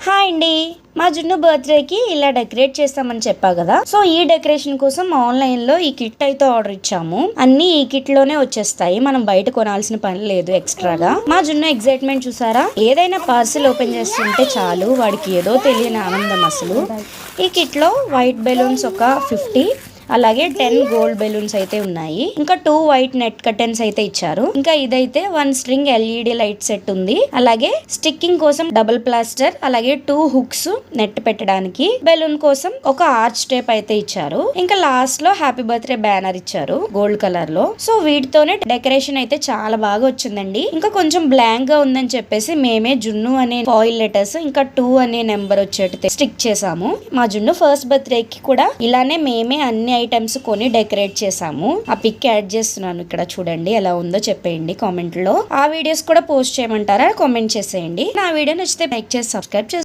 Hi అండి, మా జున్ను బర్త్డేకి ఇలా డెకరేట్ చేస్తామని చెప్పా కదా. సో ఈ డెకరేషన్ కోసం ఆన్లైన్ లో ఈ కిట్ అయితే ఆర్డర్ ఇచ్చాము. అన్ని ఈ కిట్ లోనే వచ్చేస్తాయి, మనం బయట కొనాల్సిన పని లేదు ఎక్స్ట్రాగా. మా జున్ను ఎక్సైట్మెంట్ చూసారా, ఏదైనా పార్సిల్ ఓపెన్ చేస్తుంటే చాలు వాడికి ఏదో తెలియని ఆనందం అసలు. ఈ కిట్ లో వైట్ బెలూన్స్ ఒక 50, అలాగే 10 గోల్డ్ బెలూన్స్ అయితే ఉన్నాయి. ఇంకా 2 వైట్ నెట్ కర్టెన్స్ అయితే ఇచ్చారు. ఇంకా ఇదైతే 1 స్ట్రింగ్ ఎల్ఈడి లైట్ సెట్ ఉంది. అలాగే స్టిక్కింగ్ కోసం డబుల్ ప్లాస్టర్, అలాగే 2 హుక్స్ నెట్ పెట్టడానికి, బెలూన్ కోసం ఒక ఆర్చ్ టేప్ అయితే ఇచ్చారు. ఇంకా లాస్ట్ లో హ్యాపీ బర్త్డే బ్యానర్ ఇచ్చారు గోల్డ్ కలర్ లో. సో వీటితోనే డెకరేషన్ అయితే చాలా బాగా వచ్చిందండి. ఇంకా కొంచెం బ్లాంక్ గా ఉందని చెప్పేసి మేమే జున్ను అనే ఫాయిల్ లెటర్స్ ఇంకా 2 అనే నెంబర్ వచ్చేటి స్టిక్ చేసాము. మా జున్ను ఫస్ట్ బర్త్డే కి కూడా ఇలానే మేమే అన్ని ఐటమ్స్ కొని డెకరేట్ చేసాము. ఆ పిక్ యాడ్ చేస్తున్నాను ఇక్కడ, చూడండి ఎలా ఉందో చెప్పేయండి కామెంట్ లో. ఆ వీడియోస్ కూడా పోస్ట్ చేయమంటారా, కామెంట్ చేసేయండి. నా వీడియో నచ్చితే లైక్ చేసి సబ్స్క్రైబ్ చేసి